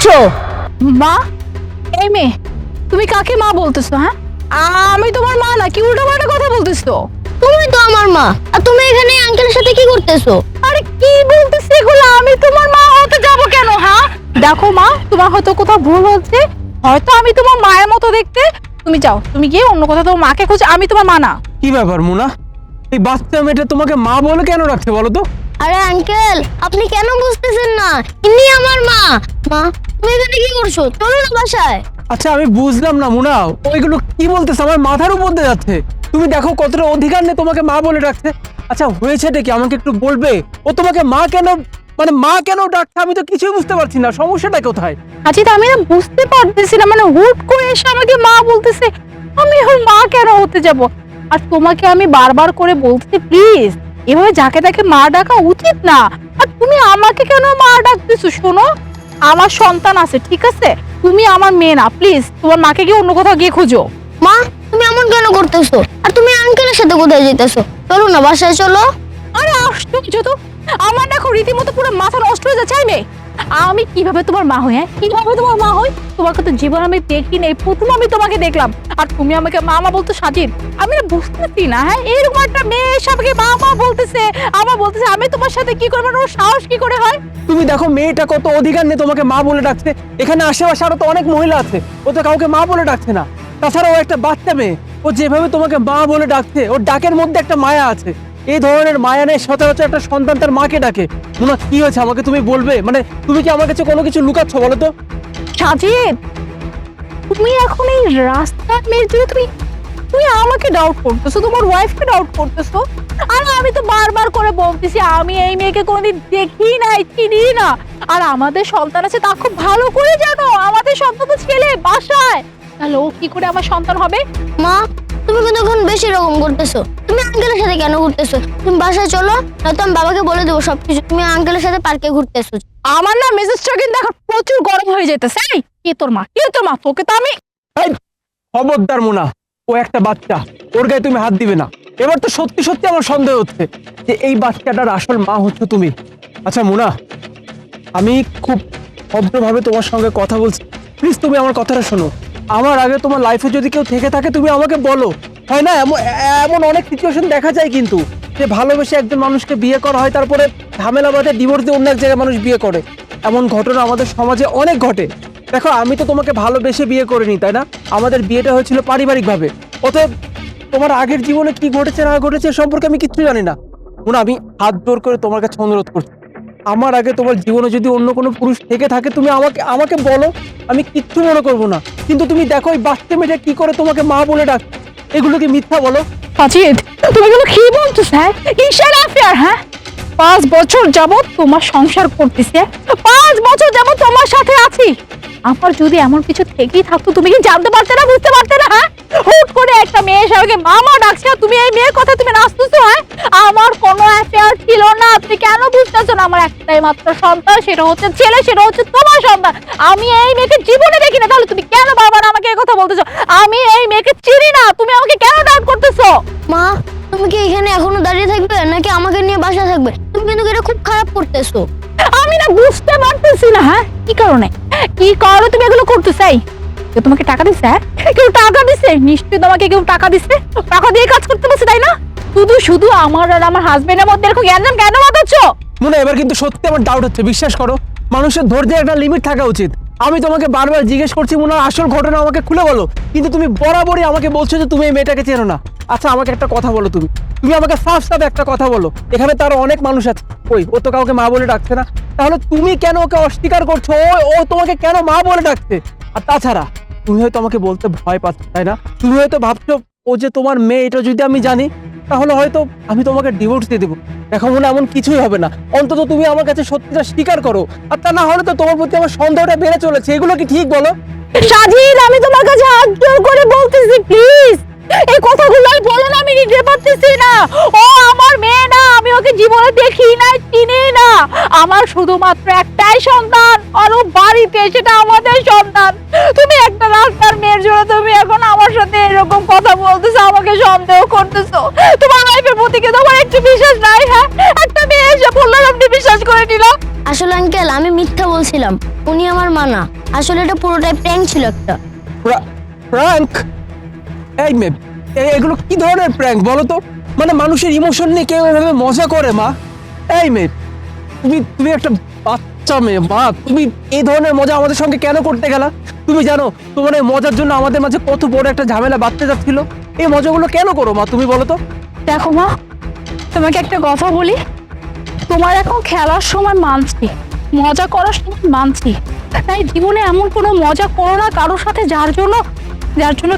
বলছো? মা? এই মেয়ে, তুমি কাকে মা বলতেছো? হ্যাঁ, আমি তোমার মা না, কি উল্টাপাল্টা কথা বলতেছো? তুমি তো আমার মা, আর তুমি এখানে আঙ্কেলের সাথে কি করতেছো? আরে কি বলতেছ এগুলো? আমি তোমার মা হতে যাব কেন? হ্যাঁ দেখো মা, তোমার হয়তো কোথাও ভুল হচ্ছে, হয়তো আমি তোমার মায়ের মতো দেখতে। তুমি যাও, তুমি গিয়ে অন্য কোথাও তোমার মাকে খোঁজো, আমি তোমার মা না। কি ব্যাপার মুনা, এই বাচ্চা মেয়েটা তোমাকে মা বলে কেন রাখছে বলো তো? আরে আঙ্কেল, আপনি কেন বুঝতেছেন না? ইনি আমার মা। মা, তুমি এখানে কি করছো? চলো না বাসায়। আচ্ছা আমি বুঝলাম না মুনা, ওইগুলো কি বলতেছে, আমার মাথার উপর দিয়ে যাচ্ছে। তুমি দেখো কতটা অধিকার নেই তোমাকে মা বলে রাখছে। আচ্ছা হয়েছেটা কি আমাকে একটু বলবে? ও তোমাকে মা কেন, মানে মা কেন ডাকছে আমি তো কিছুই বুঝতে পারছি না, সমস্যাটা কোথায়? আচ্ছা আমি না বুঝতে পারতেছি না, মানে হুট করে এসে আমাকে মা বলতেছে, আমি এখন মা কেন হতে যাব? আর তোমাকে আমি বারবার করে বলছি প্লিজ এভাবে যাকে তাকে মা ডাকা উচিত না। আর তুমি আমাকে কেন মা ডাকতেছো? শোনো, আমার সন্তান আছে, ঠিক আছে? তুমি আমার মেয়ে না, প্লিজ তোমার মাকে গিয়ে অন্য কোথাও গিয়ে খোঁজো। মা, তুমি এমন কেন করতেছো? আর তুমি আঙ্কেলের সাথে কোথায় যেতেছো? চলো না বাসায় চলো। আরে আশ্চর্য তো, আমার দেখো রীতিমতো পুরো মাথা নষ্ট হয়ে যাচ্ছে। আমি কিভাবে তোমার মা হই? হ্যাঁ, কিভাবে তোমার মা হই? তোমাকে তো জীবন আমি দেখি নেই, প্রথম আমি তোমাকে দেখলাম, আর তুমি আমাকে মা মা বলতে সাজিদ। আমি না বুঝতেছি না, হ্যাঁ এরকম একটা মেয়ে এসে আমাকে মা মা বলতেছে, আমার বলতেছে আমি তোমার সাথে কি করবো? ওর সাহস কি করে হয়? তুমি দেখো মেয়েটা কত অধিকার নেই তোমাকে মা বলে ডাকছে। এখানে আশেপাশে আরো তো অনেক মহিলা আছে, ও তো কাউকে মা বলে ডাকছে না। তাছাড়া ও একটা বাচ্চা মেয়ে, ও যেভাবে তোমাকে মা বলে ডাকছে ওর ডাকের মধ্যে একটা মায়া আছে। এই ধরনের মায়া নেই সচরাচর একটা সন্তান তার মাকে ডাকে। মুনা কি হয়েছে আমাকে তুমি বলবে? মানে তুমি কি আমার কাছে কোনো কিছু লুকাচ্ছ বলো তো? সাজিদ, তুমি এখন এই রাস্তার মেয়ের জন্য তুমি তুমি আমাকে ডাউট করতেছো, তোমার ওয়াইফকে ডাউট করতেছো। আর আমি তো বারবার করে বলতেছি আমি এই মেয়েকে কোনোদিন দেখি নাই, চিনি না। আর আমাদের সন্তান আছে তা খুব ভালো করে জানো, আমাদের সন্তান তো ছেলে বাসায়, তাহলে ও কি করে আমার সন্তান হবে? মা, তুমি কিন্তু এখন বেশি রকম করতেছো। তুমি আঙ্কেলের সাথে কেন ঘুরতেছো? তুমি বাসায় চলো, নয়তো আমি বাবাকে বলে দেবো সবকিছু। তুমি আঙ্কেলের সাথে পার্কে ঘুরতেছো। আমার না মেজাজটা কিন্তু এখন প্রচুর গরম হয়ে যেতেছে। এই, কে তোর মা? কে তোর মা? তোকে তো আমি এই, খবরদার মুনা, ও একটা বাচ্চা, ওর গায়ে তুমি হাত দিবে না। এবার তো সত্যি সত্যি আমার সন্দেহ হচ্ছে যে এই বাচ্চাটার আসল মা হচ্ছে তুমি। আচ্ছা মুনা, আমি খুব ভদ্রভাবে তোমার সঙ্গে কথা বলছি, প্লিজ তুমি আমার কথাটা শোনো। আমার আগে তোমার লাইফে যদি কেউ থেকে থাকে তুমি আমাকে বলো। হয় না এমন এমন অনেক সিচুয়েশন দেখা যায় কিন্তু, যে ভালোবেসে একজন মানুষকে বিয়ে করা হয়, তারপরে ঝামেলা বাঁধে ডিভোর্স দিয়ে অন্য এক জায়গায় মানুষ বিয়ে করে। এমন ঘটনা আমাদের সমাজে অনেক ঘটে। দেখো আমি তো তোমাকে ভালোবেসে বিয়ে করিনি, তাই না? আমাদের বিয়েটা হয়েছিল পারিবারিকভাবে। অতএব তোমার আগের জীবনে কি ঘটেছে না ঘটেছে এ সম্পর্কে আমি কিচ্ছু জানি না। মুনা, আমি হাত জোর করে তোমার কাছে অনুরোধ করছি, আমার আগে তোমার জীবনে যদি অন্য কোনো পুরুষ থেকে থাকে তুমি আমাকে আমাকে বলো, আমি কিচ্ছু মনে করবো না। কিন্তু তুমি দেখো এই বাচ্চা মেয়েটা কি করে তোমাকে মা বলে ডাক, এগুলো কি মিথ্যা বলো? সাজিদ, তুমি এগুলো কি বলছো স্যার? কিসের অ্যাফেয়ার? হ্যাঁ, 5 বছর যাবত তোমার সংসার করতেছে, 5 বছর যাবত তোমার সাথে আছি। আমার যদি এমন কিছু থেকেই থাকতো তুমি কি জানতে পারতে না, বুঝতে পারতে না? হ্যাঁ, হুট করে একটা মেয়ে এসে আমাকে মামা ডাকছে, আর তুমি এই মেয়ের কথা তুমি নাচতেছো। হ্যাঁ, আমার কোনো অ্যাফেয়ার ছিল না, তুমি কেন বুঝতেছো না? আমার একটাই মাত্র সন্তান, সেটা হচ্ছে ছেলে, সেটা হচ্ছে তোমার সন্তান। আমি এই মেয়েকে জীবনে দেখি না, তাহলে তুমি কেন বারবার আমাকে এই কথা বলতেছো? আমি এই মেয়েকে চিনি না, তুমি আমাকে কেন ডাউট করতেছো? মা, তুমি কি এখানে এখনো দাঁড়িয়ে থাকবে নাকি আমাকে নিয়ে বাসায় থাকবে? তুমি কিন্তু এটা খুব খারাপ করতেছো। আমি না বুঝতে পারতেছি না, হ্যাঁ কি কারণে তুমি এগুলো করতে চাই? কেউ তোমাকে টাকা দিছে? হ্যাঁ, কেউ টাকা দিছে? নিশ্চয়ই তোমাকে কেউ টাকা দিছে, টাকা দিয়ে কাজ করতে বসে, তাই না? শুধু শুধু আমার আর আমার হাজবেন্ডের মধ্যে এরকম জ্ঞান কেন বাঁধাচ্ছ? মুনা, এবার কিন্তু সত্যি আমার ডাউট হচ্ছে, বিশ্বাস করো। মানুষের ধৈর্যের একটা লিমিট থাকা উচিত। আমি তোমাকে বারবার জিজ্ঞেস করছি মুনা আসল ঘটনা আমাকে খুলে বলো, কিন্তু তুমি বরাবরই আমাকে বলছো যে তুমি এই মেয়েটাকে চেনো না। আচ্ছা আমাকে একটা কথা বলো, তুমি তুমি আমাকে সাফ সাফ একটা কথা বলো, এখানে তার অনেক মানুষ আছে, ও তো কাউকে মা বলে ডাকছে না, তাহলে তুমি কেন ওকে অস্বীকার করছো? ও তোমাকে কেন মা বলে ডাকছে? আর তাছাড়া তুমি হয়তো আমাকে বলতে ভয় পাচ্ছ, তাই না? তুমি হয়তো ভাবছো ও যে তোমার মেয়ে, এটা যদি আমি জানি তাহলে হয়তো আমি তোমাকে ডিভোর্স দিয়ে দেবো। দেখো মনে এমন কিছুই হবে না, অন্তত তুমি আমার কাছে সত্যিটা স্বীকার করো। আর তা না হলে তো তোমার প্রতি আমার সন্দেহটা বেড়ে চলেছে। এগুলো কি ঠিক বলো? সাজিদ, আমি তোমার কাছে হাত জোড় করে বলতেছি প্লিজ এই কথাগুলো আর বলো না, আমি নিতে পারতেছি না। ও আমার মেয়ে না, আমি ওকে জীবনে দেখি নাই, চিনি না। আমার শুধুমাত্র একটাই সন্তান, আর ও বাড়িতে, সেটা আমাদের সন্তান। তুমি একটা রাস্তার মেয়ের জন্য তুমি এখন আমার সাথে এরকম কথা বলতেছো, আমাকে সন্দেহ করতেছো। তোমার লাইফের প্রতি কি তোমার একটু বিশ্বাস নাই? হ্যাঁ, একটা মেয়ে এসে বললো, আপনি বিশ্বাস করে নিল। আসলে আঙ্কেল আমি মিথ্যা বলছিলাম, উনি আমার মা না। আসলে এটা পুরোটাই প্র্যাঙ্ক ছিল একটা। প্র্যাঙ্ক? এই মেয়ে, এগুলো কি ধরনের প্র্যাঙ্ক বলো তো? মানে মানুষের ইমোশন নিয়ে কেউ এভাবে মজা করে মা? এই মেয়ে, তুমি তুমি একটা বাচ্চা মেয়ে মা, তুমি এই ধরনের মজা আমাদের সঙ্গে কেন করতে গেলা? তুমি জানো তোমার এই মজার জন্য আমাদের মাঝে কত বড় একটা ঝামেলা বাঁধতে যাচ্ছিল? এই মজাগুলো কেন করো মা, তুমি বলো তো? দেখো মা, তোমাকে একটা কথা বলি, তোমার এখন খেলার সময় মানছি, মজা করার সময় মানছি, তাই জীবনে এমন কোনো মজা করো না কারোর সাথে যার জন্য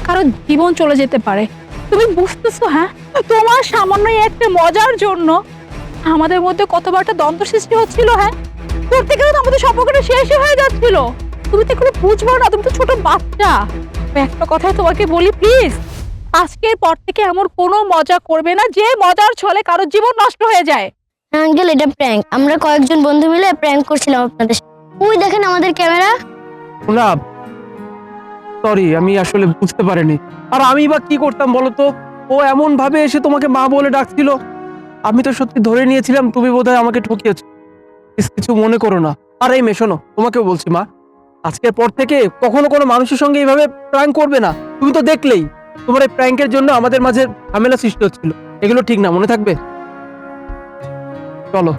কারো জীবন চলে যেতে পারে। তুমি বুঝতেছো? হ্যাঁ, তোমার সামান্য এই একটা মজার জন্য আমাদের মধ্যে কতবার একটা দ্বন্দ্ব সৃষ্টি হচ্ছিল। হ্যাঁ, করতে গেলে তো আমাদের সম্পর্কটা শেষই হয়ে যাচ্ছিল। তুমি তো এগুলো বুঝবো না, তুমি তো ছোট বাচ্চা। তো একটা কথাই তোমাকে বলি, প্লিজ আজকের পর থেকে এমন কোনো মজা করবে না যে মজার ছলে কারো জীবন নষ্ট হয়ে যায়। আঙ্কেল এটা প্র্যাঙ্ক, আমরা কয়েকজন বন্ধু মিলে প্র্যাঙ্ক করছিলাম আপনাদের সাথে। ওই দেখেন আমাদের ক্যামেরা। না সরি, আমি আসলে বুঝতে পারিনি। আর আমি বা কি করতাম বলো তো? ও এমন ভাবে এসে তোমাকে মা বলে ডাকছিল, আমি তো সত্যি ধরে নিয়েছিলাম তুমি বোধহয় আমাকে ঠকিয়েছো। প্লিজ কিছু মনে করো না। আর এই মেয়ে শোনো, তোমাকেও বলছি মা, আজকের পর থেকে কখনো কোনো মানুষের সঙ্গে এইভাবে প্র্যাঙ্ক করবে না। তুমি তো দেখলেই তোমার এই প্র্যাঙ্কের জন্য আমাদের মাঝে ঝামেলা সৃষ্টি হচ্ছিল। এগুলো ঠিক না, মনে থাকবে? চলো।